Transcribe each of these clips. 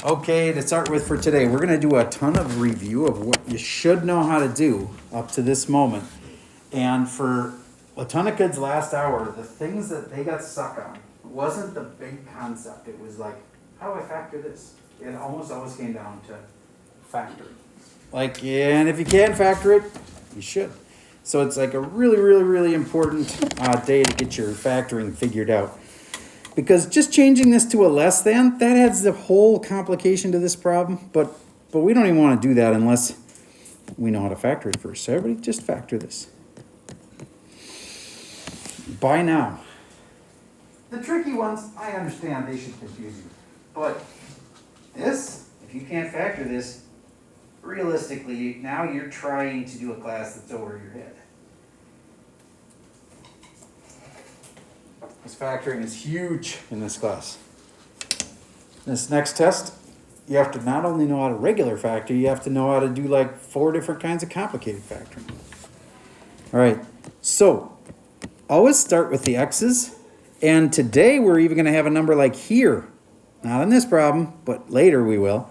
Okay, to start with for today, we're going to do a ton of review of what you should know how to do up to this moment. And for a ton of kids last hour, the things that they got stuck on wasn't the big concept. It was like, how do I factor this? It almost always came down to factoring. Like, and if you can't factor it, you should. So it's like a really, really, really important day to get your factoring figured out. Because just changing this to a less than, that adds the whole complication to this problem. But we don't even want to do that unless we know how to factor it first. So everybody just factor this. By now. The tricky ones, I understand they should confuse you. But this, if you can't factor this, realistically, now you're trying to do a class that's over your head. This factoring is huge in this class. This next test, you have to not only know how to regular factor, you have to know how to do like 4 different kinds of complicated factoring. All right, so always start with the x's. And today we're even going to have a number like here. Not in this problem, but later we will.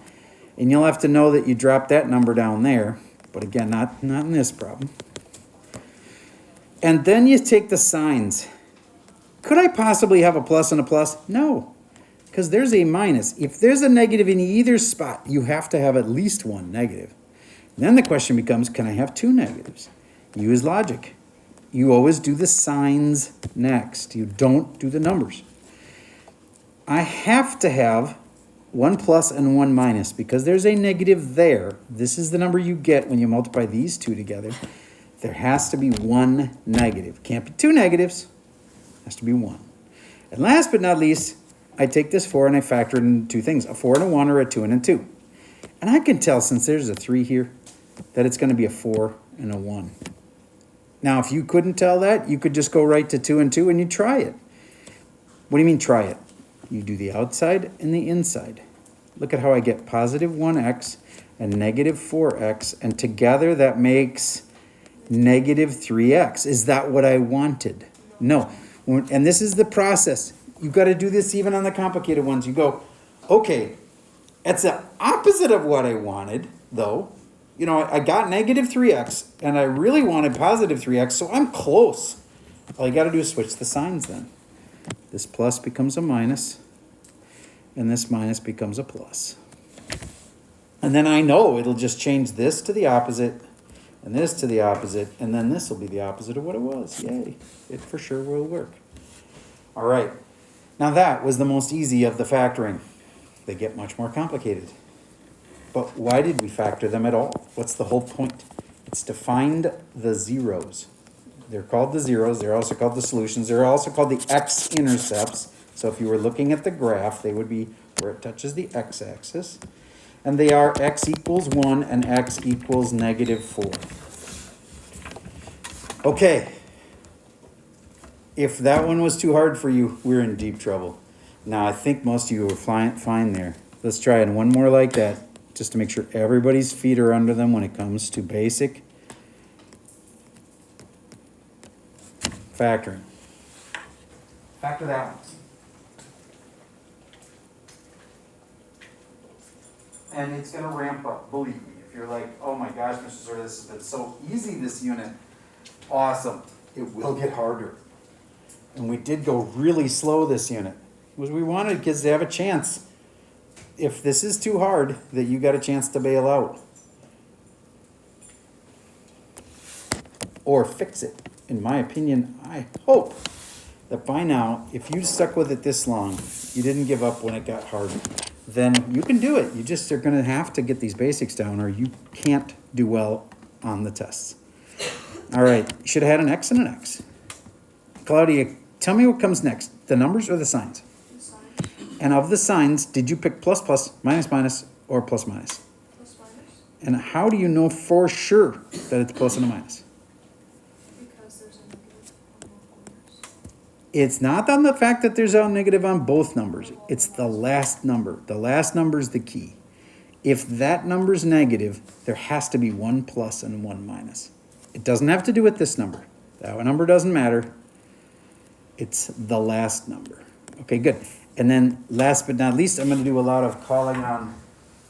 And you'll have to know that you drop that number down there. But again, not in this problem. And then you take the signs. Could I possibly have a plus and a plus? No, because there's a minus. If there's a negative in either spot, you have to have at least one negative. Then the question becomes, can I have 2 negatives? Use logic. You always do the signs next. You don't do the numbers. I have to have 1 plus and 1 minus because there's a negative there. This is the number you get when you multiply these two together. There has to be 1 negative. Can't be 2 negatives. Has to be 1. And last but not least, I take this 4 and I factor it in 2 things, a 4 and a 1 or a 2 and a 2. And I can tell since there's a 3 here that it's going to be a 4 and a 1. Now, if you couldn't tell that, you could just go right to 2 and 2 and you try it. What do you mean try it? You do the outside and the inside. Look at how I get positive 1x and negative 4x, and together that makes negative 3x. Is that what I wanted? No. And this is the process. You've got to do this even on the complicated ones. You go, okay, it's the opposite of what I wanted, though. You know, I got negative 3x, and I really wanted positive 3x, so I'm close. All you got to do is switch the signs then. This plus becomes a minus, and this minus becomes a plus. And then I know it'll just change this to the opposite, and this to the opposite, and then this will be the opposite of what it was. Yay. It for sure will work. All right. Now that was the most easy of the factoring. They get much more complicated. But why did we factor them at all? What's the whole point? It's to find the zeros. They're called the zeros. They're also called the solutions. They're also called the x-intercepts. So if you were looking at the graph, they would be where it touches the x-axis. And they are x equals 1 and x equals negative 4. Okay. If that one was too hard for you, we're in deep trouble. Now, I think most of you were fine there. Let's try it one more like that, just to make sure everybody's feet are under them when it comes to basic factoring. Factor that one. And it's going to ramp up, believe me. If you're like, oh my gosh, Mr. Sir, this has been so easy this unit. Awesome. It will get harder. And we did go really slow this unit. Because we wanted kids to have a chance. If this is too hard, that you got a chance to bail out. Or fix it. In my opinion, I hope that by now, if you stuck with it this long, you didn't give up when it got hard, then you can do it. You just are going to have to get these basics down or you can't do well on the tests. All right, you should have had an X and an X. Claudia, tell me what comes next, the numbers or the signs? The sign. And of the signs, did you pick plus, plus, minus, minus, or plus, minus? Plus minus. And how do you know for sure that it's plus and a minus? Because there's a negative on both numbers. It's not on the fact that there's a negative on both numbers. It's the last number. The last number is the key. If that number's negative, there has to be 1 plus and 1 minus. It doesn't have to do with this number. That number doesn't matter. It's the last number. Okay, good. And then last but not least, I'm gonna do a lot of calling on,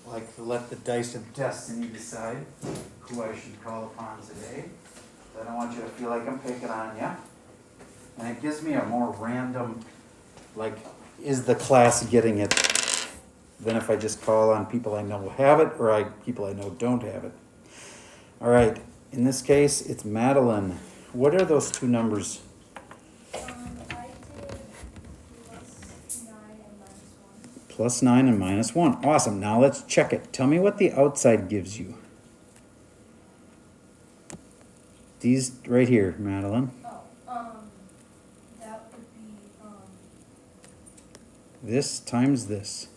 like, to let the dice of destiny decide who I should call upon today. I don't want you to feel like I'm picking on you. And it gives me a more random, like, is the class getting it, than if I just call on people I know have it, or people I know don't have it. All right, in this case, it's Madeline. What are those two numbers? I did +9 and -1. Plus 9 and minus 1. Awesome. Now let's check it. Tell me what the outside gives you. These right here, Madeline. That would be, This times this.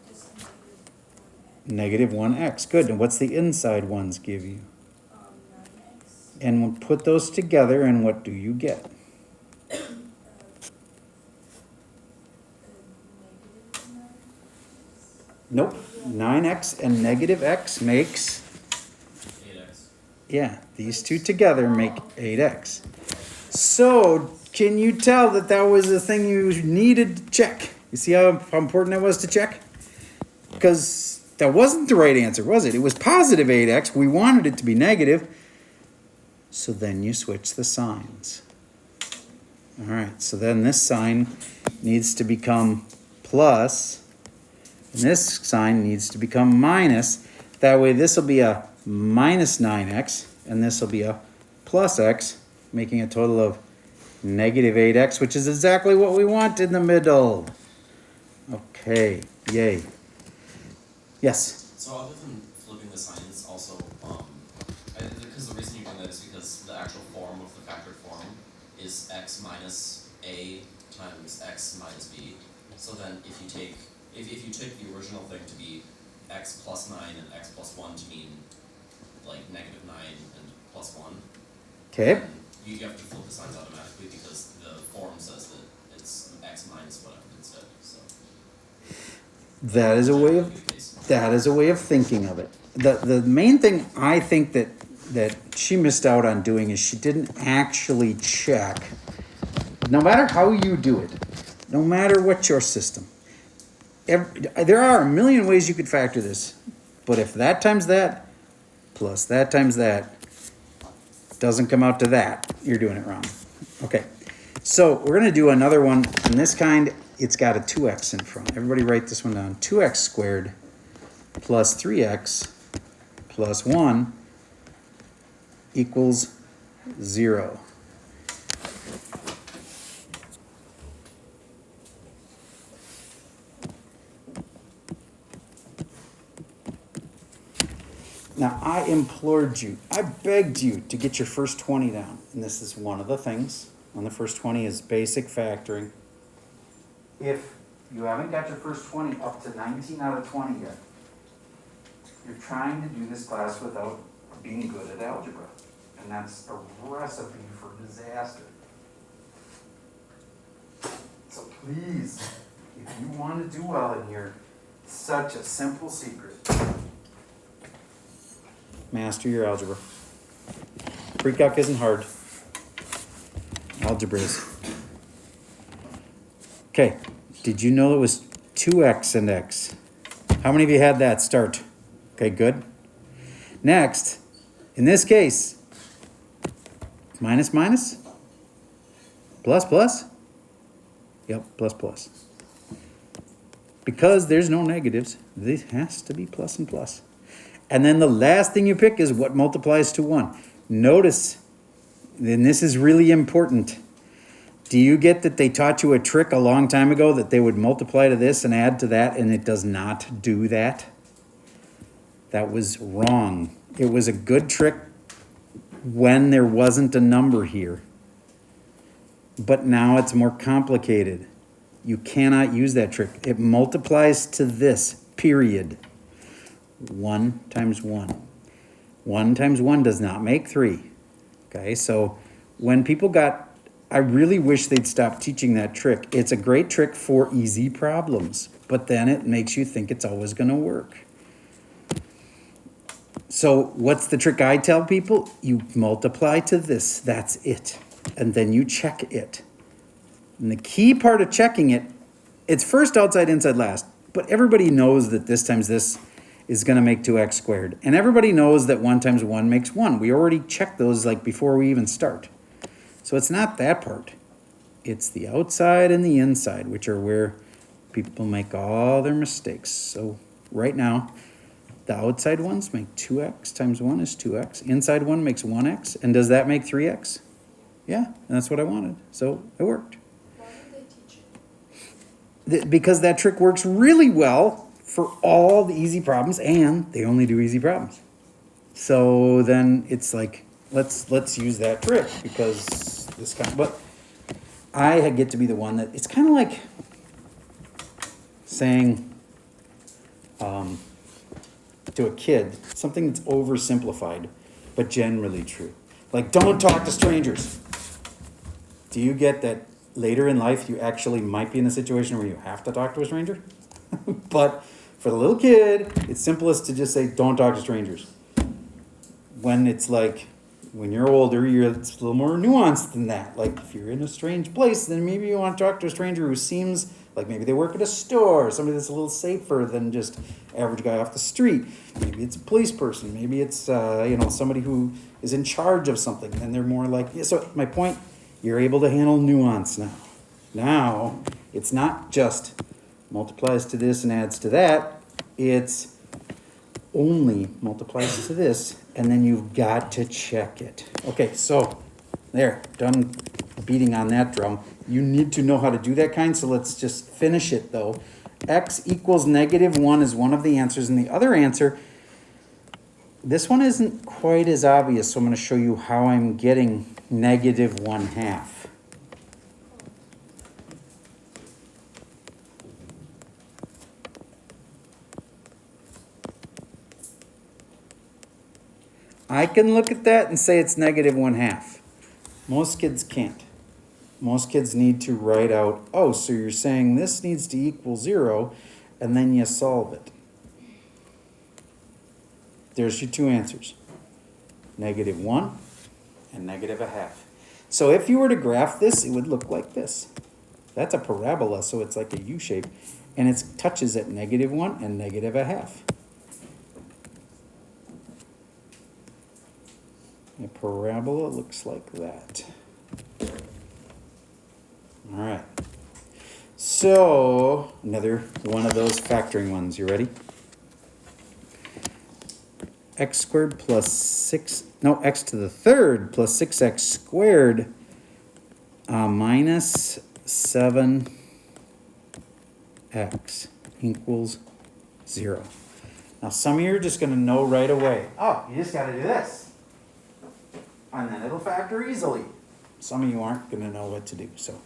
just Negative 1x. Good. And what's the inside ones give you? 9x. And we'll put those together, and what do you get? Nope. 9x and negative x makes... 8x. Yeah, these two together make 8x. So, can you tell that that was a thing you needed to check? You see how important that was to check? Because that wasn't the right answer, was it? It was positive 8x. We wanted it to be negative. So then you switch the signs. All right, so then this sign needs to become plus, and this sign needs to become minus. That way this will be a minus 9x, and this will be a plus x, making a total of negative 8x, which is exactly what we want in the middle. Okay, yay. Yes? So other than flipping the signs, also, because the reason you're doing that is because the actual form of the factored form is x minus a times x minus b. So then if you take the original thing to be x plus 9 and x plus 1 to mean like negative 9 and plus 1, Okay. then you have to flip the signs automatically because the form says that it's x minus whatever instead. So That is a way of thinking of it. The main thing I think that she missed out on doing is she didn't actually check. No matter how you do it, no matter what your system, there are a million ways you could factor this. But if that times that plus that times that doesn't come out to that, you're doing it wrong. Okay, so we're going to do another one. In this kind, it's got a 2x in front. Everybody write this one down. 2x squared plus 3x plus 1 equals 0. Now, I implored you, I begged you to get your first 20 down. And this is one of the things on the first 20 is basic factoring. If you haven't got your first 20 up to 19 out of 20 yet, you're trying to do this class without being good at algebra. And that's a recipe for disaster. So please, if you want to do well in here, such a simple secret. Master your algebra. Precalc isn't hard. Algebra is. Okay, did you know it was 2x and x? How many of you had that start? Okay, good. Next, in this case, minus minus, plus plus. Yep, plus plus. Because there's no negatives, this has to be plus and plus. And then the last thing you pick is what multiplies to 1. Notice, and this is really important. Do you get that they taught you a trick a long time ago that they would multiply to this and add to that, and it does not do that? That was wrong. It was a good trick when there wasn't a number here. But now it's more complicated. You cannot use that trick. It multiplies to this, period. 1 times 1. 1 times 1 does not make 3. Okay, so when people got, I really wish they'd stop teaching that trick. It's a great trick for easy problems, but then it makes you think it's always going to work. So what's the trick I tell people? You multiply to this, that's it. And then you check it. And the key part of checking it, it's first outside, inside, last. But everybody knows that this times this is going to make 2x squared. And everybody knows that 1 times 1 makes 1. We already checked those like before we even start. So it's not that part. It's the outside and the inside, which are where people make all their mistakes. So right now, the outside ones make 2x times 1 is 2x. Inside one makes 1x. And does that make 3x? Yeah, and that's what I wanted. So it worked. Why did they teach it? Because that trick works really well for all the easy problems, and they only do easy problems. So then it's like, let's use that trick, because this kind of, but I get to be the one that, it's kind of like saying to a kid something that's oversimplified but generally true, like don't talk to strangers. Do you get that later in life you actually might be in a situation where you have to talk to a stranger? But for the little kid, it's simplest to just say don't talk to strangers. When it's like, when you're older, it's a little more nuanced than that. Like if you're in a strange place, then maybe you want to talk to a stranger who seems like maybe they work at a store, somebody that's a little safer than just average guy off the street. Maybe it's a police person. Maybe it's somebody who is in charge of something. And they're more like, yeah. So my point, you're able to handle nuance now. Now it's not just multiplies to this and adds to that. It's only multiplies to this, and then you've got to check it. Okay, so there, done beating on that drum. You need to know how to do that kind, so let's just finish it though. X equals -1 is one of the answers, and the other answer, this one isn't quite as obvious, so I'm going to show you how I'm getting -1/2. I can look at that and say it's -1/2. Most kids can't. Most kids need to write out, oh, so you're saying this needs to equal 0, and then you solve it. There's your two answers, -1 and -1/2. So if you were to graph this, it would look like this. That's a parabola, so it's like a U shape, and it touches at -1 and -1/2. A parabola looks like that. All right. So another one of those factoring ones. You ready? X squared plus x to the third plus 6x squared minus 7x equals 0. Now some of you are just going to know right away. Oh, you just got to do this. And then it'll factor easily. Some of you aren't going to know what to do. So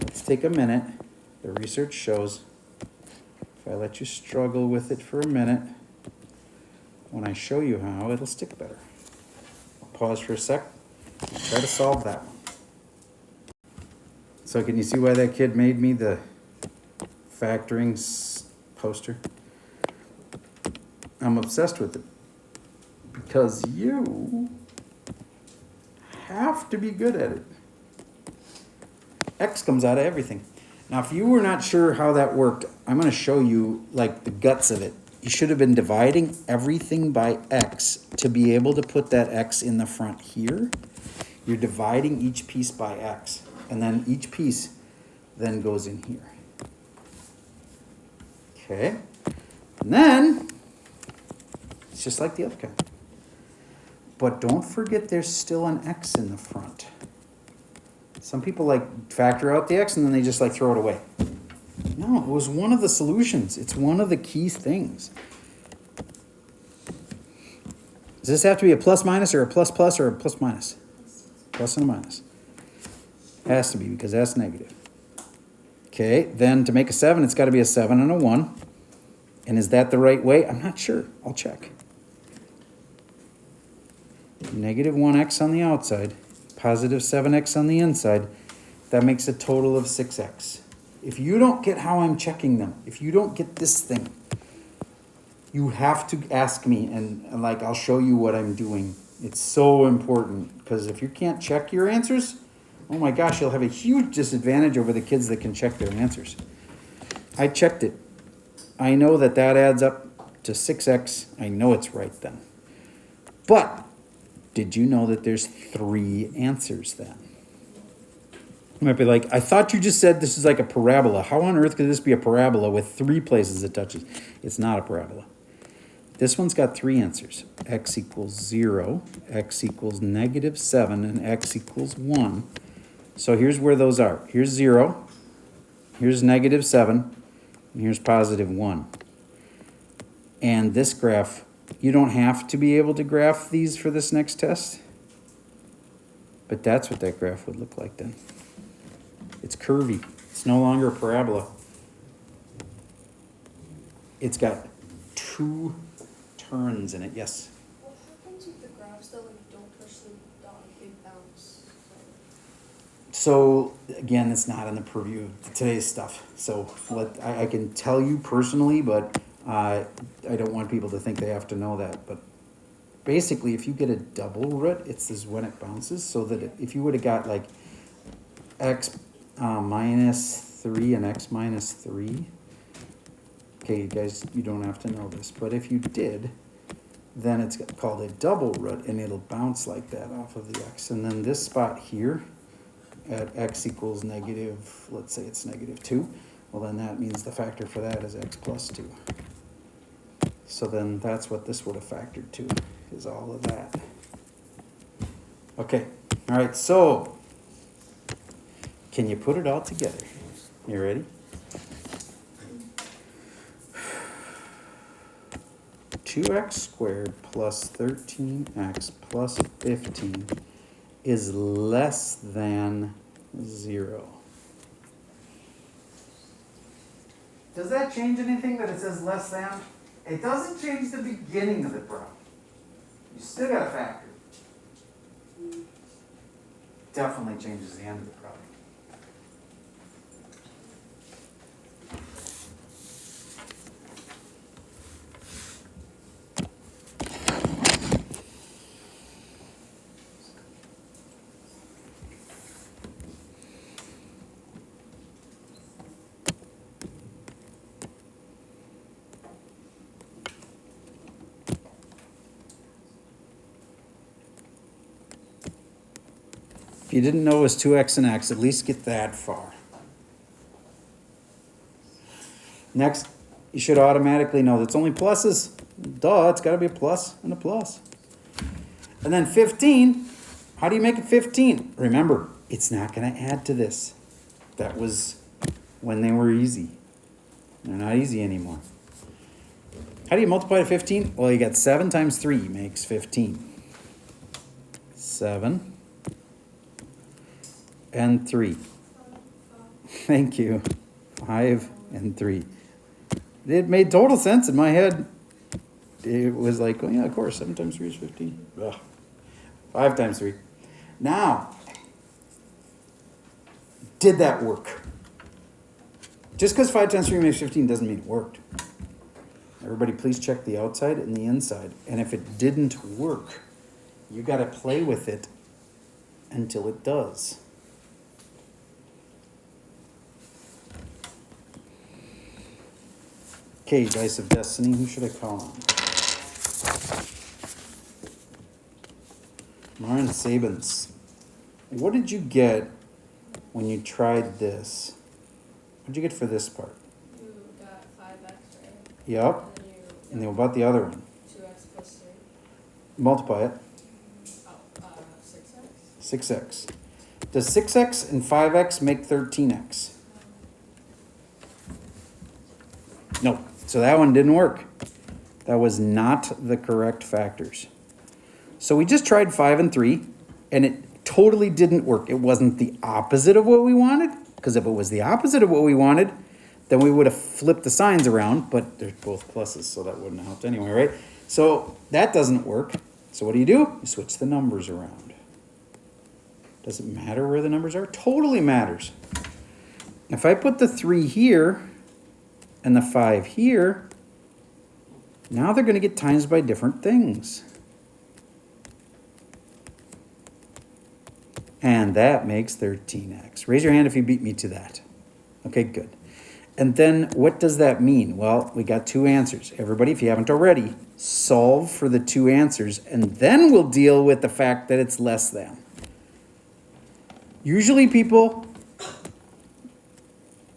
let's take a minute. The research shows if I let you struggle with it for a minute, when I show you how, it'll stick better. I'll pause for a sec and try to solve that one. So can you see why that kid made me the factoring poster? I'm obsessed with it because you have to be good at it. X comes out of everything. Now, if you were not sure how that worked, I'm going to show you like the guts of it. You should have been dividing everything by X to be able to put that X in the front here. You're dividing each piece by X, and then each piece then goes in here. Okay, and then it's just like the other kind. But don't forget there's still an X in the front. Some people like factor out the X and then they just like throw it away. No, it was one of the solutions. It's one of the key things. Does this have to be a plus minus or a plus plus or a plus minus? Plus and a minus. Has to be because that's negative. Okay, then to make a 7, it's got to be a 7 and a 1. And is that the right way? I'm not sure. I'll check. -1x on the outside, positive 7x on the inside. That makes a total of 6x. If you don't get how I'm checking them, if you don't get this thing, you have to ask me, and like I'll show you what I'm doing. It's so important, because if you can't check your answers, oh my gosh, you'll have a huge disadvantage over the kids that can check their answers. I checked it. I know that that adds up to 6x. I know it's right then. But did you know that there's 3 answers then? You might be like, I thought you just said this is like a parabola. How on earth could this be a parabola with 3 places it touches? It's not a parabola. This one's got 3 answers. X equals 0, x equals -7, and x equals 1. So here's where those are. Here's 0, here's -7, and here's +1. And this graph, you don't have to be able to graph these for this next test. But that's what that graph would look like then. It's curvy. It's no longer a parabola. It's got 2 turns in it. Yes? What happens with the graphs that like don't touch the dot, they bounce? So again, it's not in the purview of today's stuff. So I can tell you personally, but I don't want people to think they have to know that. But basically, if you get a double root, it's this when it bounces. So that if you would have got like x -3 and x -3, okay, you guys, you don't have to know this, but if you did, then it's called a double root, and it'll bounce like that off of the x. And then this spot here at x equals negative, let's say it's -2, well then that means the factor for that is x plus 2. So then that's what this would have factored to, is all of that. Okay, all right, so can you put it all together? You ready? 2x squared plus 13x plus 15 is less than 0. Does that change anything that it says less than? It doesn't change the beginning of the problem. You still got a factor. Definitely changes the end of the problem. If you didn't know it was 2x and x, at least get that far. Next, you should automatically know that's only pluses. Duh, it's got to be a plus and a plus. And then 15, how do you make it 15? Remember, it's not going to add to this. That was when they were easy. They're not easy anymore. How do you multiply to 15? Well, you got 7 times 3 makes 15. 7 and 3. Thank you. 5 and 3. It made total sense in my head. It was like, oh yeah, of course, 7 times 3 is 15. Ugh. 5 times 3. Now, did that work? Just because 5 times 3 makes 15 doesn't mean it worked. Everybody please check the outside and the inside. And if it didn't work, you got to play with it until it does. Okay, Dice of Destiny, who should I call on? Marin Sabins. What did you get when you tried this? What did you get for this part? You got 5x, right? Yep. And then what about the other one? 2x plus 3. Multiply it. 6x? 6x. Does 6x and 5x make 13x? No. So that one didn't work. That was not the correct factors. So we just tried 5 and 3, and it totally didn't work. It wasn't the opposite of what we wanted, because if it was the opposite of what we wanted, then we would have flipped the signs around, but they're both pluses, so that wouldn't have helped anyway, right? So that doesn't work. So what do? You switch the numbers around. Does it matter where the numbers are? Totally matters. If I put the 3 here and the 5 here, now they're going to get times by different things. And that makes 13x. Raise your hand if you beat me to that. Okay, good. And then what does that mean? Well, we got two answers. Everybody, if you haven't already, solve for the two answers, and then we'll deal with the fact that it's less than. Usually people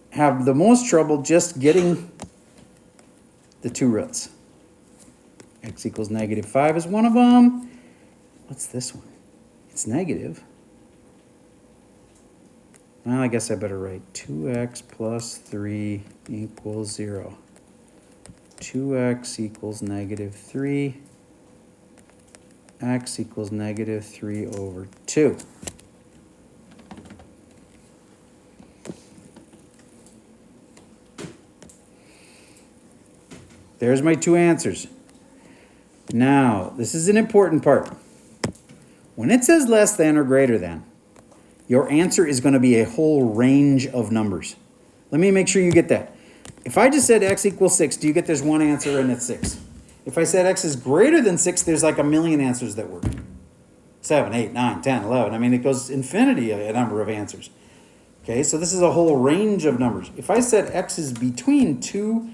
have the most trouble just getting the two roots. X equals -5 is one of them. What's this one? It's negative. Well, I guess I better write 2x plus 3 equals 0. 2x equals -3. X equals -3 over 2. There's my two answers. Now, this is an important part. When it says less than or greater than, your answer is going to be a whole range of numbers. Let me make sure you get that. If I just said x equals 6, do you get there's one answer and it's 6? If I said x is greater than 6, there's like a million answers that work. 7, 8, 9, 10, 11. I mean, it goes infinity a number of answers. Okay, so this is a whole range of numbers. If I said x is between 2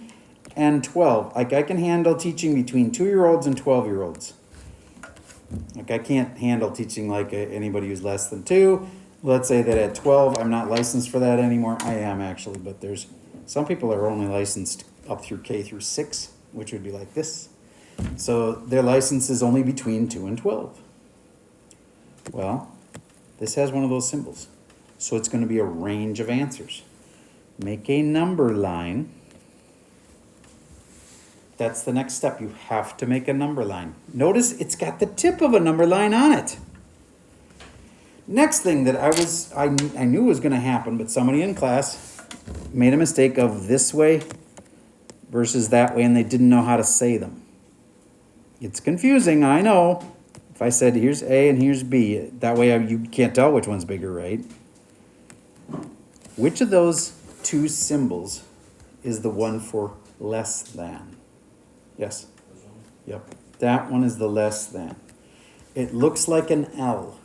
and 12, like I can handle teaching between 2-year-olds and 12-year-olds. Like I can't handle teaching like anybody who's less than 2. Let's say that at 12, I'm not licensed for that anymore. I am actually, but there's some people are only licensed up through K through 6, which would be like this. So their license is only between 2 and 12. Well, this has one of those symbols. So it's going to be a range of answers. Make a number line. That's the next step. You have to make a number line. Notice it's got the tip of a number line on it. Next thing that I knew was going to happen, but somebody in class made a mistake of this way versus that way, and they didn't know how to say them. It's confusing, I know. If I said here's A and here's B, that way you can't tell which one's bigger, right? Which of those two symbols is the one for less than? Yes? Yep. That one is the less than. It looks like an L.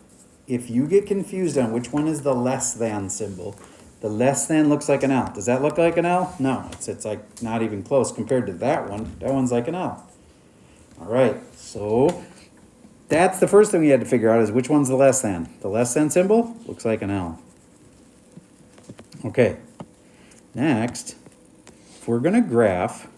If you get confused on which one is the less than symbol, the less than looks like an L. Does that look like an L? No, it's like not even close compared to that one. That one's like an L. All right, so that's the first thing we had to figure out is which one's the less than. The less than symbol looks like an L. Okay, next, if we're going to graph,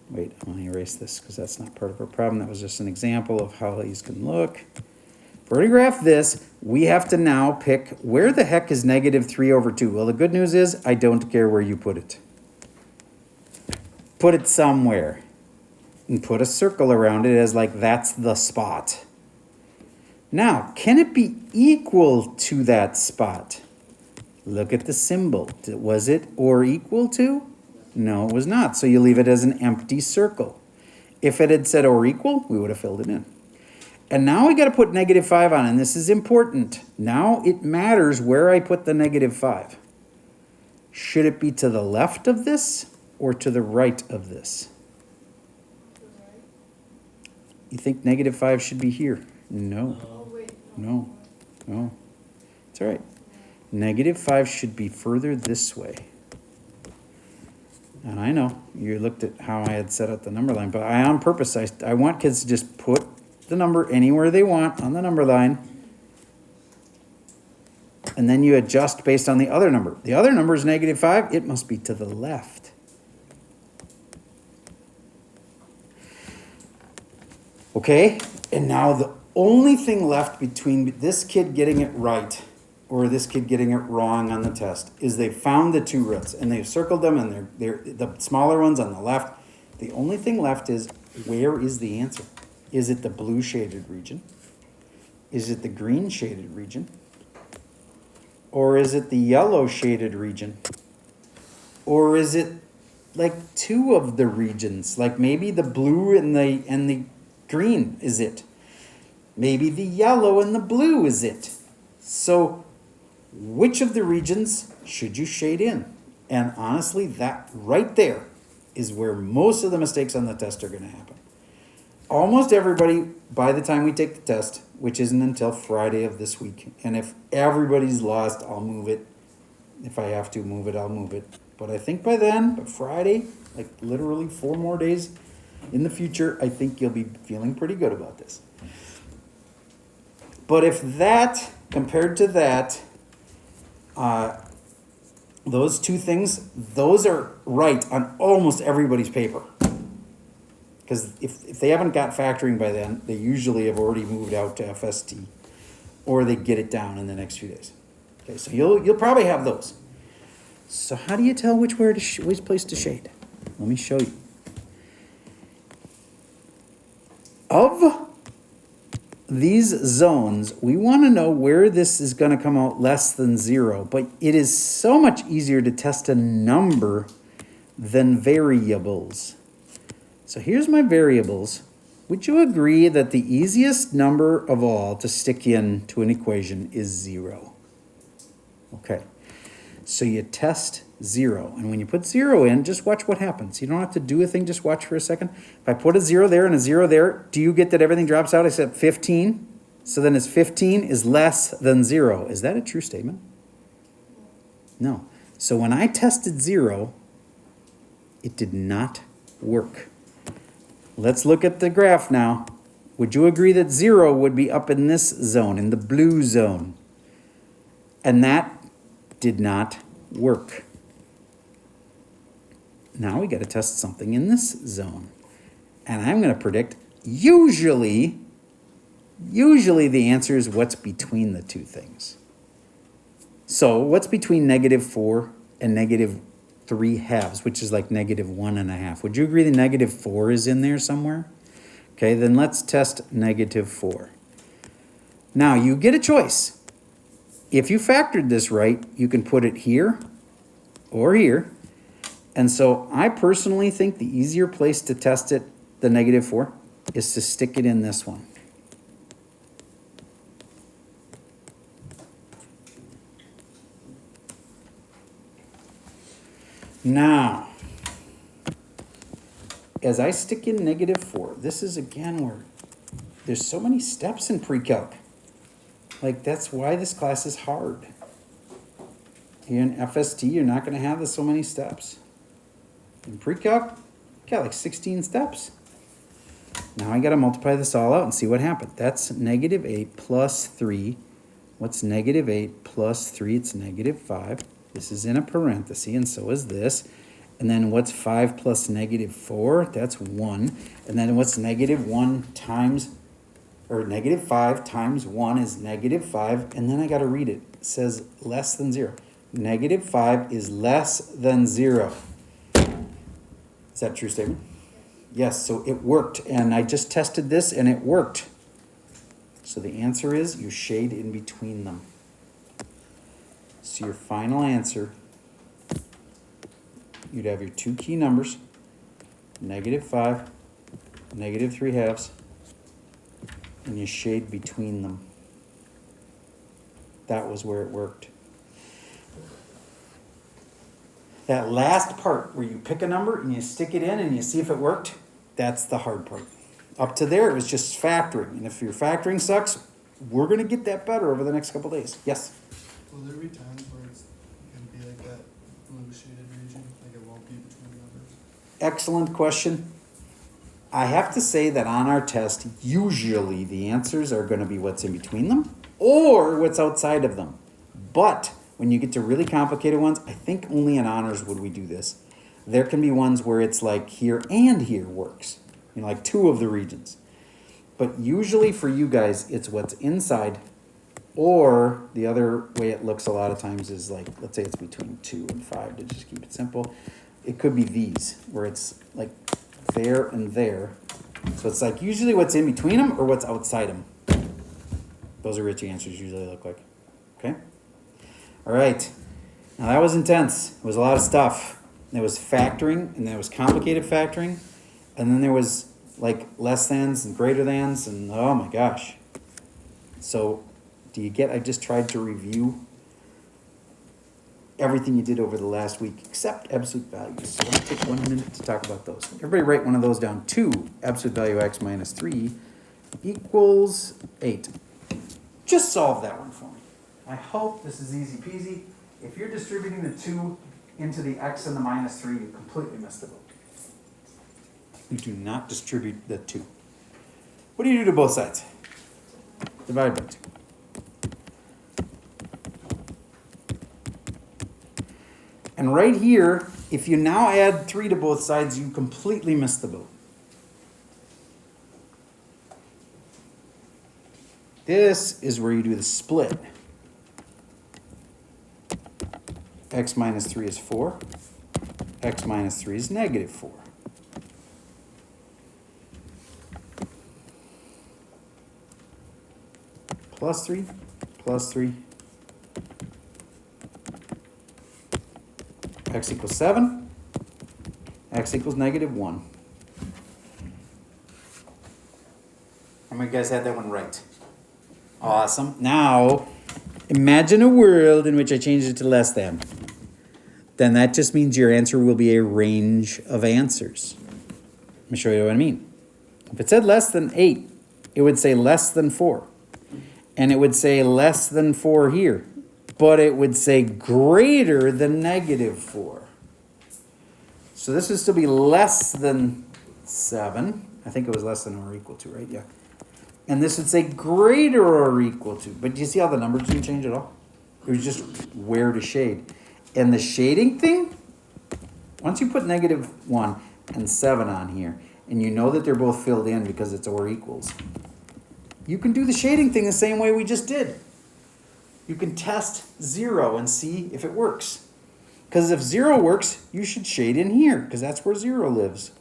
wait, I'm going to erase this because that's not part of our problem. That was just an example of how these can look. If we're going to graph this, we have to now pick where the heck is -3 over 2. Well, the good news is I don't care where you put it. Put it somewhere. And put a circle around it as like that's the spot. Now, can it be equal to that spot? Look at the symbol. Was it or equal to? No, it was not. So you leave it as an empty circle. If it had said or equal, we would have filled it in. And now we got to put -5 on, and this is important. Now it matters where I put the -5. Should it be to the left of this or to the right of this? You think -5 should be here? No. Oh, wait. No. No. It's all right. -5 should be further this way. And I know you looked at how I had set up the number line, but on purpose, I want kids to just put the number anywhere they want on the number line. And then you adjust based on the other number. The other number is -5. It must be to the left. Okay, and now the only thing left between this kid getting it right or this kid getting it wrong on the test is they found the two roots and they've circled them and they're the smaller ones on the left. The only thing left is where is the answer? Is it the blue shaded region? Is it the green shaded region? Or is it the yellow shaded region? Or is it like two of the regions? Like maybe the blue and the green is it. Maybe the yellow and the blue is it. So which of the regions should you shade in? And honestly, that right there is where most of the mistakes on the test are going to happen. almost everybody, by the time we take the test, which isn't until Friday of this week, and if everybody's lost, I'll move it. If I have to move it, I'll move it. But I think by then, by Friday, like literally 4 more days in the future, I think you'll be feeling pretty good about this. But if that, compared to that, those two things, those are right on almost everybody's paper. Because if they haven't got factoring by then, they usually have already moved out to FST, or they get it down in the next few days. Okay, so you'll probably have those. So how do you tell which place to shade? Let me show you. Of these zones, we want to know where this is going to come out less than 0, but it is so much easier to test a number than variables. So here's my variables. Would you agree that the easiest number of all to stick in to an equation is 0? Okay, so you test 0, and when you put 0 in, just watch what happens. You don't have to do a thing, just watch for a second. If I put a 0 there and a 0 there, do you get that everything drops out except 15? So then it's 15 is less than 0. Is that a true statement? No. So when I tested 0, it did not work. Let's look at the graph now. Would you agree that 0 would be up in this zone, in the blue zone? And that did not work. Now we got to test something in this zone. And I'm going to predict, usually the answer is what's between the two things. So what's between -4 and -3/2, which is like -1.5? Would you agree the -4 is in there somewhere? Okay, then let's test -4. Now you get a choice. If you factored this right, you can put it here or here. And so I personally think the easier place to test it, the -4, is to stick it in this one. Now, as I stick in -4, this is again where there's so many steps in Precalc. Like, that's why this class is hard. Here in FST, you're not going to have so many steps. In Precalc, you got like 16 steps. Now I got to multiply this all out and see what happened. That's -8 plus 3. What's -8 plus 3? It's -5. This is in a parenthesis, and so is this. And then what's 5 plus -4? That's 1. And then what's -1 times, or -5 times 1 is -5. And then I got to read it. It says less than 0. -5 is less than 0. Is that a true statement? Yes, so it worked. And I just tested this and it worked. So the answer is you shade in between them. So your final answer, you'd have your two key numbers, -5, -3/2, and you shade between them. That was where it worked. That last part where you pick a number and you stick it in and you see if it worked, that's the hard part. Up to there, it was just factoring. And if your factoring sucks, we're going to get that better over the next couple days. Yes? Will there be times where it's going to be like that blue shaded region, like it won't be between numbers? Excellent question. I have to say that on our test, usually the answers are going to be what's in between them or what's outside of them. But when you get to really complicated ones, I think only in honors would we do this. There can be ones where it's like here and here works, you know, like two of the regions. But usually for you guys, it's what's inside, or the other way it looks a lot of times is like, let's say it's between 2 and 5 to just keep it simple. It could be these, where it's like there and there. So it's like usually what's in between them or what's outside them. Those are rich answers usually look like. Okay? All right. Now that was intense. It was a lot of stuff. There was factoring, and there was complicated factoring, and then there was like less thans and greater thans, and oh my gosh. So do you get, I just tried to review everything you did over the last week except absolute values. So let's take 1 minute to talk about those. Everybody write one of those down. 2, absolute value x minus 3 equals 8. Just solve that one for me. I hope this is easy peasy. If you're distributing the 2 into the x and the minus 3, you completely missed the boat. You do not distribute the 2. What do you do to both sides? Divide by 2. And right here, if you now add 3 to both sides, you completely miss the boat. This is where you do the split. X minus 3 is 4. X minus 3 is negative 4. Plus 3, plus 3. X equals 7. X equals negative 1. How many of you guys had that one right? Awesome. Now, imagine a world in which I changed it to less than. Then that just means your answer will be a range of answers. Let me show you what I mean. If it said less than 8, it would say less than 4. And it would say less than 4 here. But it would say greater than negative 4. So this would still be less than 7. I think it was less than or equal to, right? Yeah. And this would say greater or equal to. But do you see how the numbers didn't change at all? It was just where to shade. And the shading thing, once you put negative 1 and 7 on here, and you know that they're both filled in because it's or equals, you can do the shading thing the same way we just did. You can test 0 and see if it works. Because if 0 works, you should shade in here, because that's where 0 lives.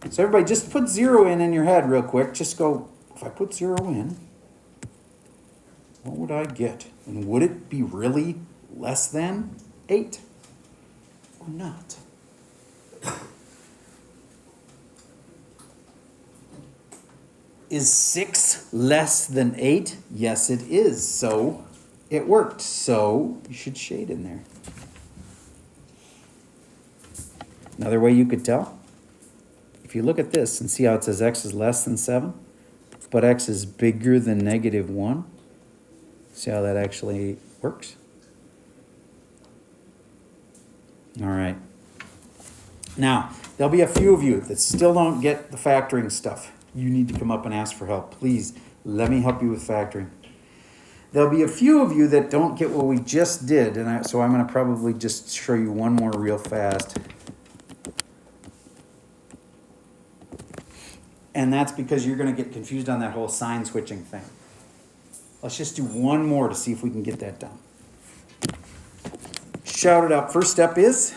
So everybody, just put 0 in your head real quick. Just go, if I put 0 in, what would I get? And would it be really less than 8 or not? Is 6 less than 8? Yes, it is. So it worked. So you should shade in there. Another way you could tell, if you look at this and see how it says x is less than 7, but x is bigger than negative 1, see how that actually works? All right. Now, there'll be a few of you that still don't get the factoring stuff. You need to come up and ask for help. Please, let me help you with factoring. There'll be a few of you that don't get what we just did, and so I'm going to probably just show you one more real fast. And that's because you're going to get confused on that whole sign switching thing. Let's just do one more to see if we can get that done. Shout it out. First step is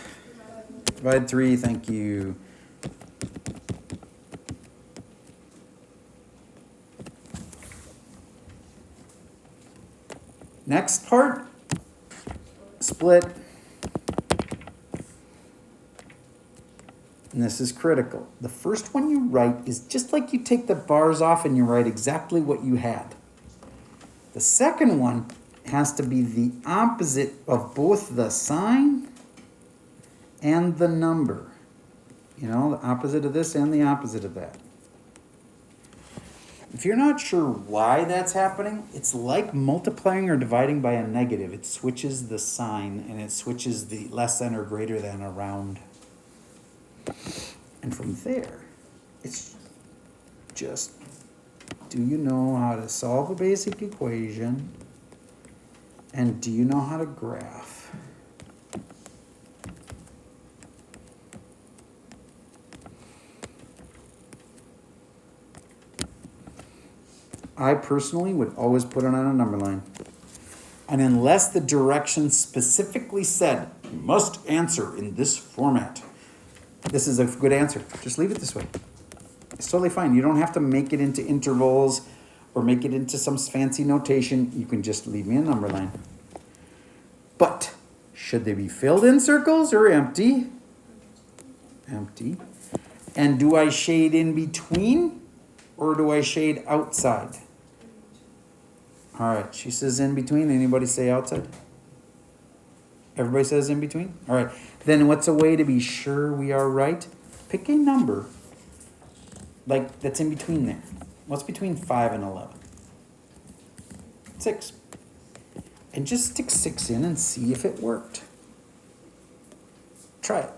divide 3. Thank you. Next part, split. And this is critical. The first one you write is just like you take the bars off and you write exactly what you had. The second one has to be the opposite of both the sign and the number. You know, the opposite of this and the opposite of that. If you're not sure why that's happening, it's like multiplying or dividing by a negative. It switches the sign and it switches the less than or greater than around. And from there, it's just, do you know how to solve a basic equation? And do you know how to graph? I personally would always put it on a number line. And unless the directions specifically said, you must answer in this format, this is a good answer. Just leave it this way. It's totally fine. You don't have to make it into intervals or make it into some fancy notation. You can just leave me a number line. But should they be filled in circles or empty? Empty. And do I shade in between or do I shade outside? All right, she says in between. Anybody say outside? Everybody says in between? All right. Then what's a way to be sure we are right? Pick a number like that's in between there. What's between 5 and 11? 6. And just stick 6 in and see if it worked. Try it.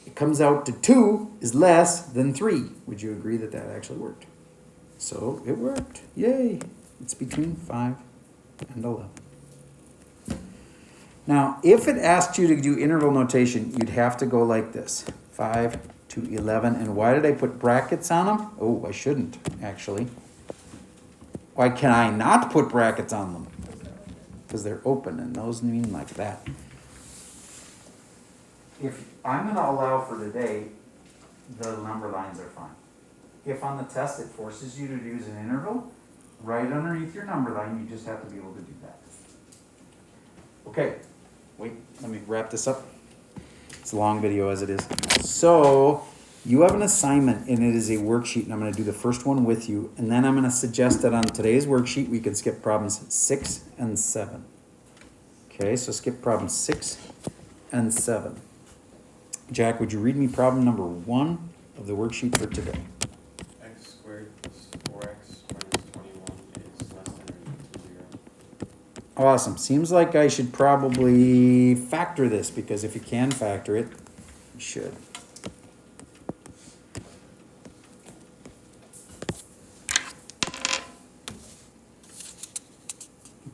It comes out to 2 is less than 3. Would you agree that that actually worked? So it worked. Yay. It's between 5 and 11. Now, if it asked you to do interval notation, you'd have to go like this. 5 to 11. And why did I put brackets on them? Oh, I shouldn't, actually. Why can I not put brackets on them? Because they're open, and those mean like that. If I'm going to allow for today, the number lines are fine. If on the test it forces you to use an interval, right underneath your number line, you just have to be able to do that. Okay, wait, let me wrap this up. It's a long video as it is. So, you have an assignment, and it is a worksheet, and I'm going to do the first one with you, and then I'm going to suggest that on today's worksheet, we can skip problems 6 and 7. Okay, so skip problems 6 and 7. Jack, would you read me problem number 1 of the worksheet for today? X squared plus 4x minus 21 is less than or equal to 0. Awesome. Seems like I should probably factor this, because if you can factor it, you should.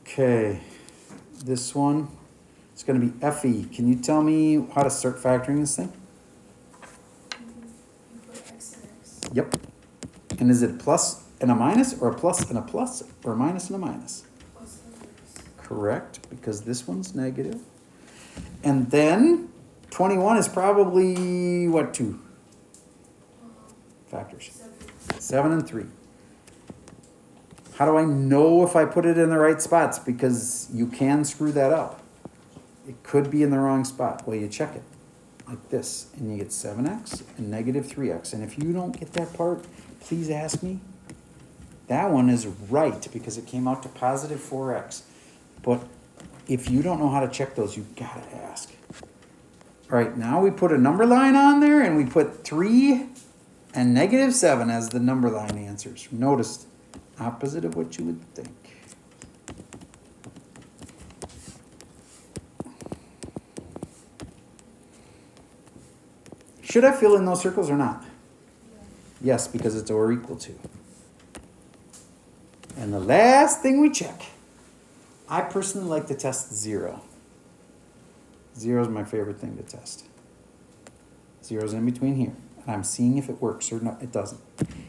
Okay, this one, it's going to be FE. Can you tell me how to start factoring this thing? You put x and x. Yep. And is it a plus and a minus, or a plus and a plus, or a minus and a minus? Plus and x. Correct, because this one's negative. And then 21 is probably, what, 2 factors? 7. 7 and 3. How do I know if I put it in the right spots? Because you can screw that up. It could be in the wrong spot. Well, you check it like this, and you get 7x and negative 3x. And if you don't get that part, please ask me. That one is right because it came out to positive 4x. But if you don't know how to check those, you gotta ask. All right, now we put a number line on there, and we put 3 and negative 7 as the number line answers. Notice, opposite of what you would think. Should I fill in those circles or not? Yes, because it's or equal to. And the last thing we check, I personally like to test 0. 0 is my favorite thing to test. 0 is in between here. And I'm seeing if it works or not. It doesn't.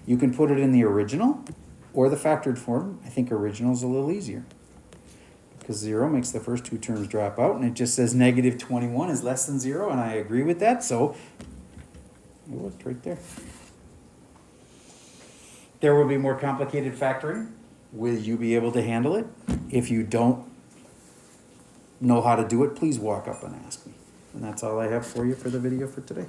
You can put it in the original or the factored form. I think original is a little easier, because 0 makes the first 2 terms drop out, and it just says negative 21 is less than 0, and I agree with that, so it worked right there. There will be more complicated factoring. Will you be able to handle it? If you don't know how to do it, please walk up and ask me. And that's all I have for you for the video for today.